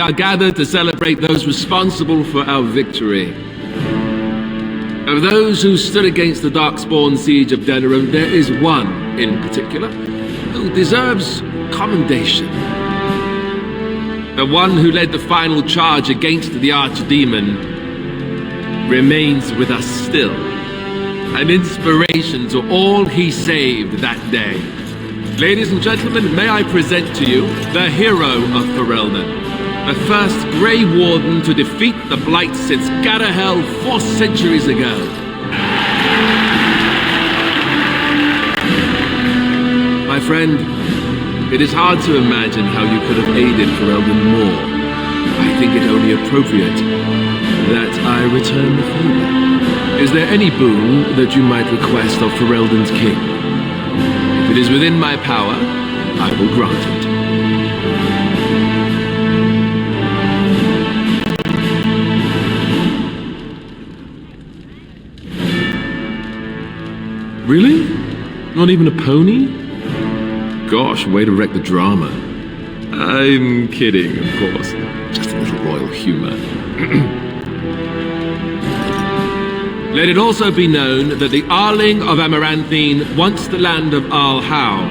are gathered to celebrate those responsible for our victory. Of those who stood against the Darkspawn siege of Denerim, there is one in particular who deserves commendation. The one who led the final charge against the Archdemon remains with us still, an inspiration to all he saved that day. Ladies and gentlemen, may I present to you the hero of Ferelden, the first Grey Warden to defeat the Blight since Gadahel 4 centuries ago. My friend, it is hard to imagine how you could have aided Ferelden more. I think it only appropriate that I return the favor. Is there any boon that you might request of Ferelden's king? If it is within my power, I will grant it. Really? Not even a pony? Gosh, way to wreck the drama. I'm kidding, of course. Just a little royal humor. Let it also be known that the Arling of Amaranthine, once the land of Arl-How,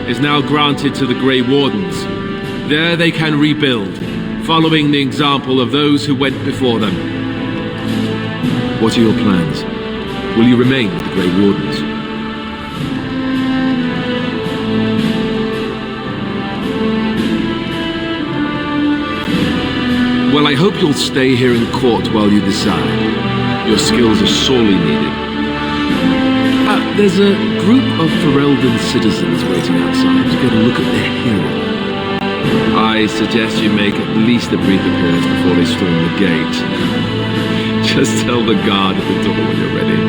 is now granted to the Grey Wardens. There they can rebuild, following the example of those who went before them. What are your plans? Will you remain with the Grey Wardens? Well, I hope you'll stay here in court while you decide. Your skills are sorely needed. There's a group of Ferelden citizens waiting outside to get a look at their hero. I suggest you make at least a brief appearance before they storm the gate. Just tell the guard at the door when you're ready.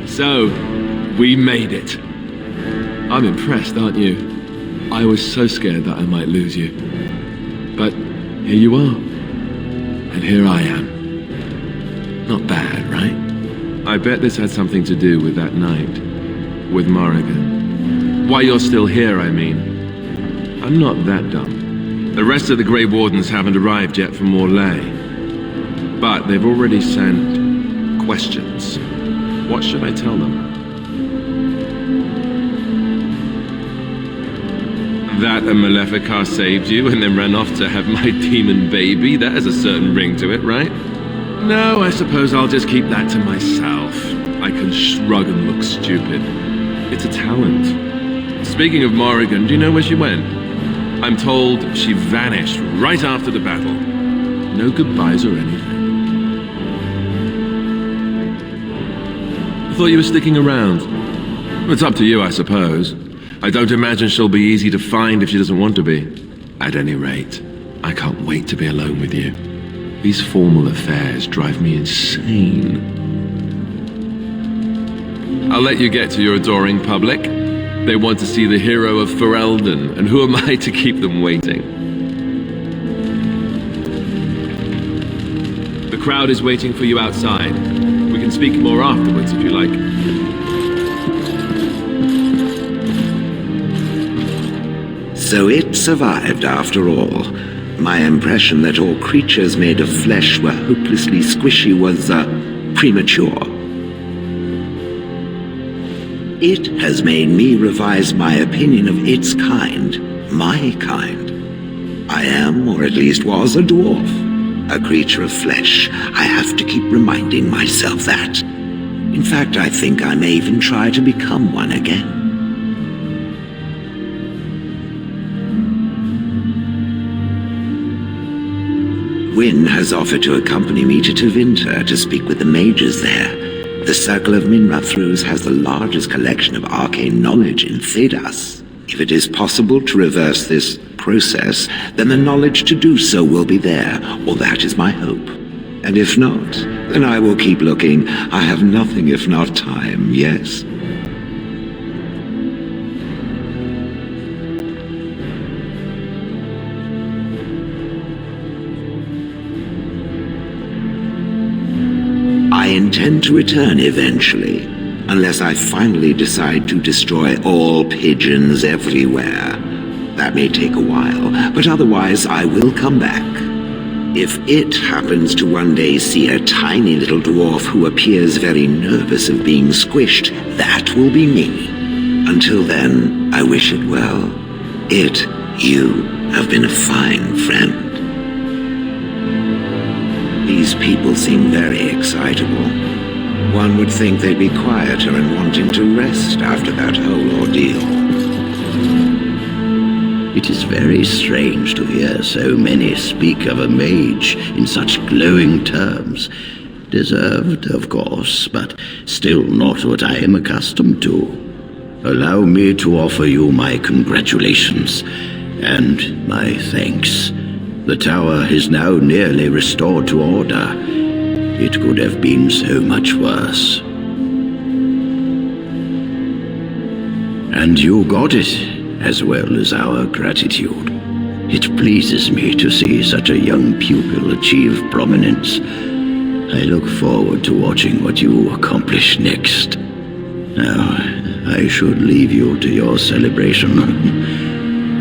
So, we made it. I'm impressed, aren't you? I was so scared that I might lose you. But here you are. And here I am. Not bad, right? I bet this had something to do with that night. With Morrigan. Why you're still here, I mean. I'm not that dumb. The rest of the Grey Wardens haven't arrived yet from Morlaix. But they've already sent questions. What should I tell them? That a Maleficar saved you and then ran off to have my demon baby? That has a certain ring to it, right? No, I suppose I'll just keep that to myself. I can shrug and look stupid. It's a talent. Speaking of Morrigan, do you know where she went? I'm told she vanished right after the battle. No goodbyes or anything. I thought you were sticking around. It's up to you, I suppose. I don't imagine she'll be easy to find if she doesn't want to be. At any rate, I can't wait to be alone with you. These formal affairs drive me insane. I'll let you get to your adoring public. They want to see the hero of Ferelden, and who am I to keep them waiting? The crowd is waiting for you outside. We can speak more afterwards if you like. So it survived after all. My impression that all creatures made of flesh were hopelessly squishy was, premature. It has made me revise my opinion of its kind, my kind. I am, or at least was, a dwarf. A creature of flesh. I have to keep reminding myself that. In fact, I think I may even try to become one again. Wynne has offered to accompany me to Tevinter to speak with the mages there. The Circle of Minrathrus has the largest collection of arcane knowledge in Thedas. If it is possible to reverse this process, then the knowledge to do so will be there, or that is my hope. And if not, then I will keep looking. I have nothing if not time, yes? I intend to return eventually, unless I finally decide to destroy all pigeons everywhere. That may take a while, but otherwise I will come back. If it happens to one day see a tiny little dwarf who appears very nervous of being squished, that will be me. Until then, I wish it well. You have been a fine friend. These people seem very excitable. One would think they'd be quieter and wanting to rest after that whole ordeal. It is very strange to hear so many speak of a mage in such glowing terms. Deserved, of course, but still not what I am accustomed to. Allow me to offer you my congratulations and my thanks. The tower is now nearly restored to order. It could have been so much worse. And you got it, as well as our gratitude. It pleases me to see such a young pupil achieve prominence. I look forward to watching what you accomplish next. Now, I should leave you to your celebration.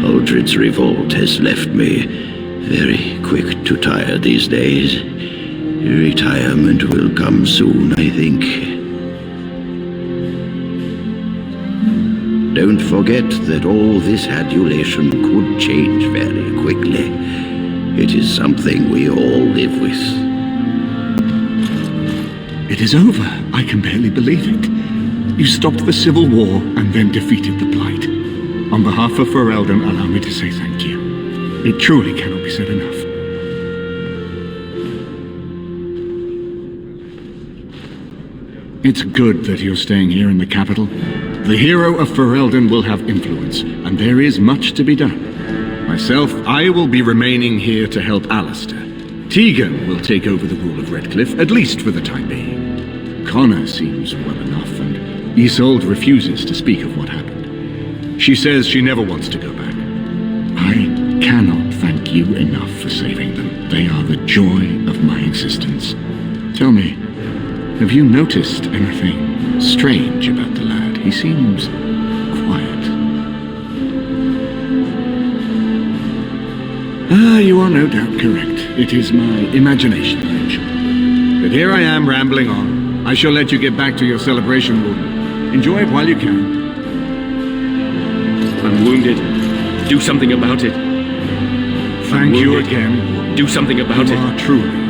Aldred's revolt has left me very quick to tire these days. Retirement will come soon, I think. Don't forget that all this adulation could change very quickly. It is something we all live with. It is over. I can barely believe it. You stopped the Civil War and then defeated the Blight. On behalf of Ferelden, allow me to say thank you. It truly cannot be said enough. It's good that you're staying here in the capital. The hero of Ferelden will have influence, and there is much to be done. Myself, I will be remaining here to help Alistair. Tegan will take over the rule of Redcliffe, at least for the time being. Connor seems well enough, and Isolde refuses to speak of what happened. She says she never wants to go back. I cannot thank you enough for saving them. They are the joy of my existence. Tell me, have you noticed anything strange about the lad? He seems quiet. You are no doubt correct. It is my imagination, I'm sure. But here I am rambling on. I shall let you get back to your celebration, Warden. Enjoy it while you can. I'm wounded. Do something about it. Thank you again. Do something about it. You are truly.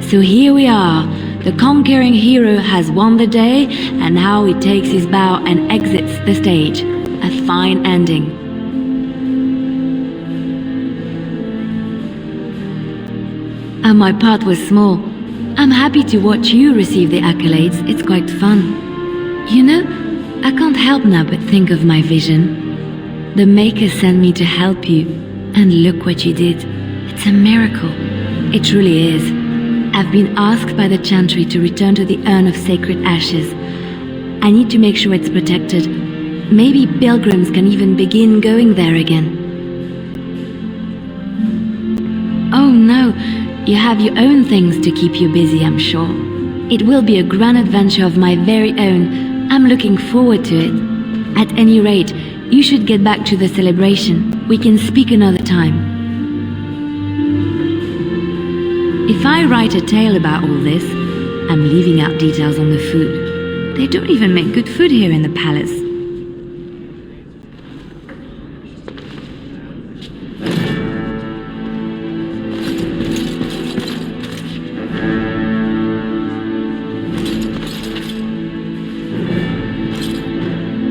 So here we are. The conquering hero has won the day, and now he takes his bow and exits the stage. A fine ending. And my part was small. I'm happy to watch you receive the accolades. It's quite fun. You know, I can't help now but think of my vision. The Maker sent me to help you, and look what you did. It's a miracle. It truly is. I've been asked by the Chantry to return to the Urn of Sacred Ashes. I need to make sure it's protected. Maybe pilgrims can even begin going there again. Oh no, you have your own things to keep you busy, I'm sure. It will be a grand adventure of my very own. I'm looking forward to it. At any rate, you should get back to the celebration. We can speak another time. If I write a tale about all this, I'm leaving out details on the food. They don't even make good food here in the palace.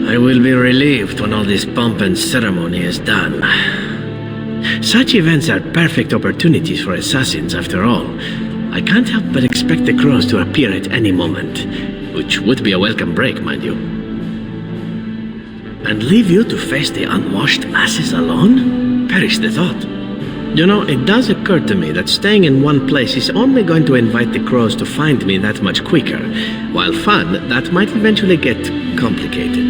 I will be relieved when all this pomp and ceremony is done. Such events are perfect opportunities for assassins, after all. I can't help but expect the crows to appear at any moment, which would be a welcome break, mind you. And leave you to face the unwashed masses alone? Perish the thought. You know, it does occur to me that staying in one place is only going to invite the crows to find me that much quicker. While fun, that might eventually get complicated.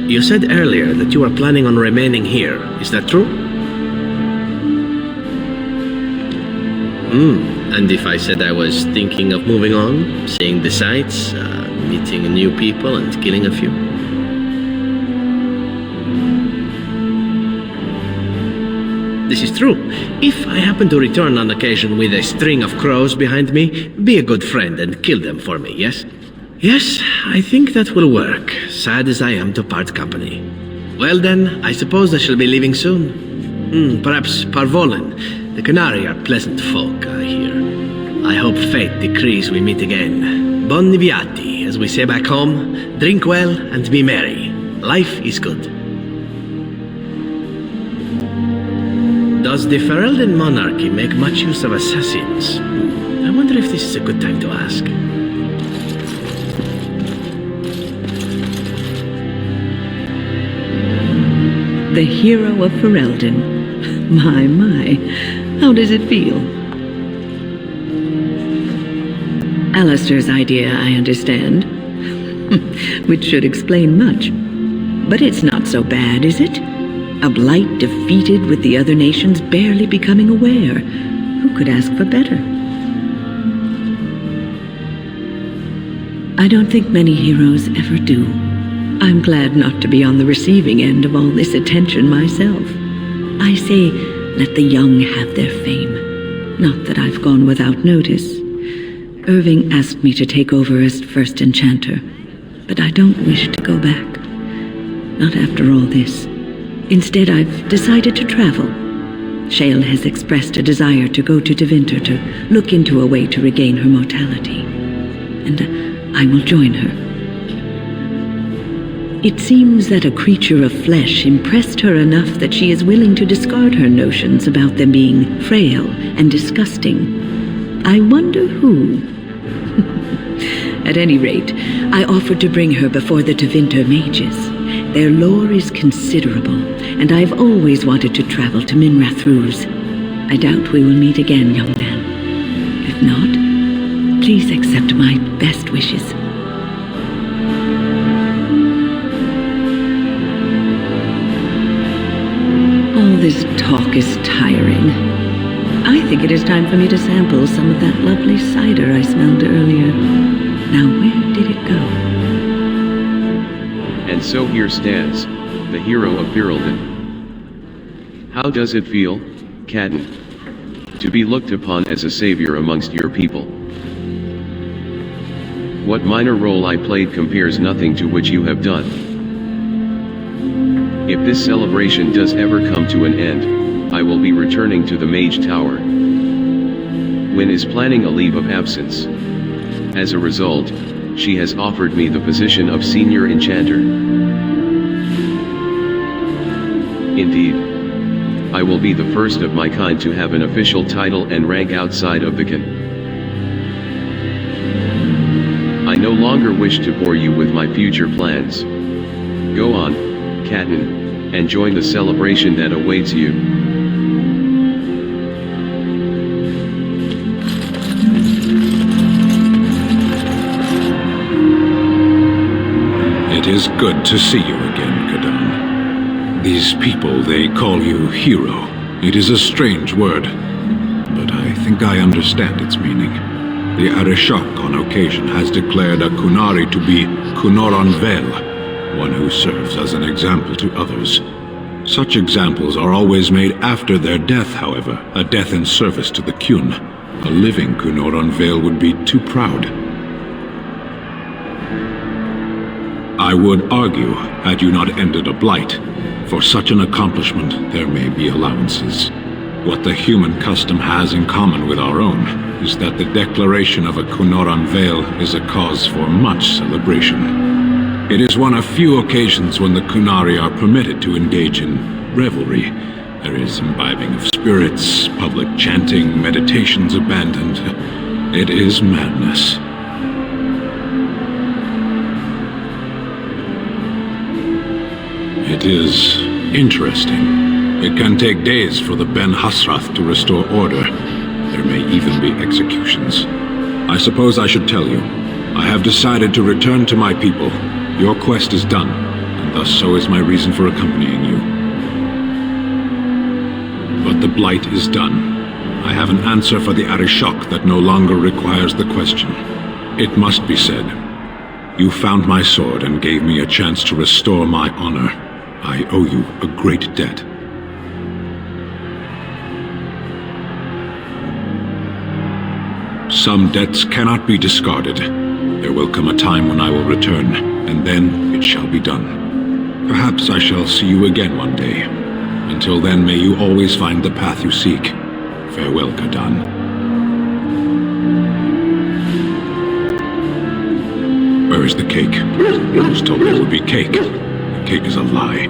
You said earlier that you are planning on remaining here. Is that true? And if I said I was thinking of moving on, seeing the sights, meeting new people and killing a few? This is true. If I happen to return on occasion with a string of crows behind me, be a good friend and kill them for me, yes? Yes, I think that will work, sad as I am to part company. Well then, I suppose I shall be leaving soon. Perhaps Parvolin. The Canary are pleasant folk, I hear. I hope fate decrees we meet again. Bon viati, as we say back home. Drink well and be merry. Life is good. Does the Ferelden monarchy make much use of assassins? I wonder if this is a good time to ask. The hero of Ferelden. My, how does it feel? Alistair's idea, I understand. Which should explain much. But it's not so bad, is it? A blight defeated with the other nations barely becoming aware. Who could ask for better? I don't think many heroes ever do. I'm glad not to be on the receiving end of all this attention myself. I say, let the young have their fame. Not that I've gone without notice. Irving asked me to take over as first enchanter, but I don't wish to go back. Not after all this. Instead, I've decided to travel. Shale has expressed a desire to go to Devinter to look into a way to regain her mortality. And I will join her. It seems that a creature of flesh impressed her enough that she is willing to discard her notions about them being frail and disgusting. I wonder who. At any rate, I offered to bring her before the Devinter mages. Their lore is considerable, and I've always wanted to travel to Minrath Ruse. I doubt we will meet again, young man. If not, please accept my best wishes. All this talk is tiring. I think it is time for me to sample some of that lovely cider I smelled earlier. Now, where did it go? And so here stands, the hero of Ferelden. How does it feel, Catelyn, to be looked upon as a savior amongst your people? What minor role I played compares nothing to what you have done. If this celebration does ever come to an end, I will be returning to the Mage Tower. Wynne is planning a leave of absence. As a result, she has offered me the position of Senior Enchanter. Indeed, I will be the first of my kind to have an official title and rank outside of the Can. I no longer wish to bore you with my future plans. Go on, Catelyn, and join the celebration that awaits you. It is good to see you again, Kadan. These people, they call you hero. It is a strange word, but I think I understand its meaning. The Arishok on occasion has declared a Kunari to be Kunoran Vel, one who serves as an example to others. Such examples are always made after their death, however, a death in service to the Kyun. A living Kunoran Vel would be too proud. I would argue, had you not ended a blight, for such an accomplishment there may be allowances. What the human custom has in common with our own is that the declaration of a Kunoran Vel is a cause for much celebration. It is one of few occasions when the Kunari are permitted to engage in revelry. There is imbibing of spirits, public chanting, meditations abandoned. It is madness. It is interesting. It can take days for the Ben Hasrath to restore order. There may even be executions. I suppose I should tell you. I have decided to return to my people. Your quest is done, and thus so is my reason for accompanying you. But the Blight is done. I have an answer for the Arishok that no longer requires the question. It must be said. You found my sword and gave me a chance to restore my honor. I owe you a great debt. Some debts cannot be discarded. There will come a time when I will return, and then it shall be done. Perhaps I shall see you again one day. Until then, may you always find the path you seek. Farewell, Kadan. Where is the cake? I was told there would be cake. The cake is a lie.